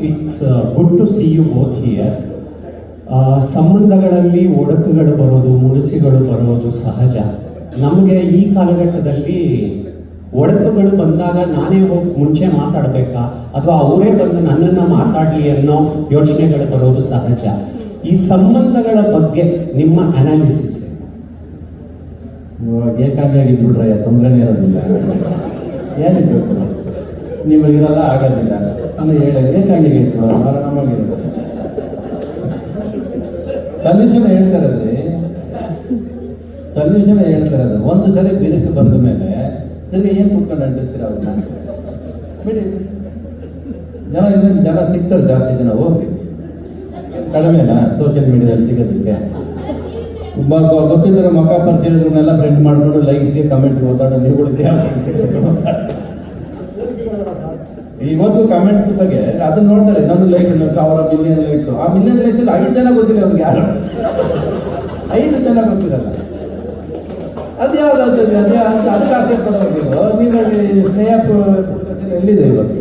It's good to see you both here. ಸಂಬಂಧಗಳಲ್ಲಿ ಒಡಕುಗಳು ಬರೋದು, ಮುನಿಸಿಗಳು ಬರೋದು ಸಹಜ. ನಮಗೆ ಈ ಕಾಲಘಟ್ಟದಲ್ಲಿ ಒಡಕುಗಳು ಬಂದಾಗ ನಾನೇ ಹೋಗಿ ಮುಂಚೆ ಮಾತಾಡಬೇಕಾ ಅಥವಾ ಅವರೇ ಬಂದು ನನ್ನನ್ನು ಮಾತಾಡಲಿ ಅನ್ನೋ ಯೋಚನೆಗಳು ಬರೋದು ಸಹಜ. ಈ ಸಂಬಂಧಗಳ ಬಗ್ಗೆ ನಿಮ್ಮ ಅನಾಲಿಸಿಸ್ ಏಕಾಂಗಿಯಾಗಿದ್ದು ಬಿಡ್ರಯ್ಯ, ತೊಂದರೆನೇ ಇರೋದಿಲ್ಲ. ಏನಿರ್ಬೇಕು ನಿಮಗಿರಲ್ಲ, ಆಗೋದಿಲ್ಲ. ಅಂದರೆ ಹೇಳಿ ಏಕಾಂಗಿಗೆ ಇಟ್ಬಿಡೋ ಆರಾಮಾಗಿರುತ್ತೆ. Solution ಹೇಳ್ತಾರದ್ರಿ, solution ಹೇಳ್ತಾರದು. ಒಂದು ಸರಿ ಬಿರುಕು ಬಂದ ಮೇಲೆ ತಿರ್ಗಿ ಏನು ಕೂತ್ಕೊಂಡು ಅಂಟಿಸ್ತೀರ ಅವ್ರನ್ನ? ಬಿಡಿ. ಜನ ಸಿಗ್ತಾರೆ, ಜಾಸ್ತಿ ಜನ ಹೋಗಿ ಕಡಿಮೆನಾ ಸೋಷಿಯಲ್ ಮೀಡಿಯಾದಲ್ಲಿ ಸಿಗೋದಕ್ಕೆ? ಗೊತ್ತಿದ್ದರೆ ಮಕ್ಕ ಪರಿಚಯಗಳನ್ನೆಲ್ಲ ಫ್ರೆಂಡ್ ಮಾಡಿಕೊಂಡು ಲೈಕ್ಸ್ಗೆ ಕಮೆಂಟ್ಸ್ಗೆ ಓದಾಡೋ ನೀವುಗಳು ಇವತ್ತು ಕಮೆಂಟ್ಸ್ ಬಗ್ಗೆ ಅದನ್ನ ನೋಡ್ತಾರೆ. ನನ್ನ ಲೈಕ್ 1000 ಮಿಲಿಯನ್ ಲೈಕ್ಸು. ಆ ಮಿಲಿಯನ್ ಲೈಕ್ಸಲ್ಲಿ 5 ಜನ ಗೊತ್ತಿಲ್ಲ ಅವ್ರಿಗೆ, ಯಾರು 5 ಜನ ಗೊತ್ತಿರಲ್ಲ. ಅದ್ಯಾವ್ದು ಅದೇ ಅದಕ್ಕೆ ಆಸೆ ಪಡೋದು. ನೀವು ಸ್ನೇಹ ಎಲ್ಲಿದೆ ಇವತ್ತು?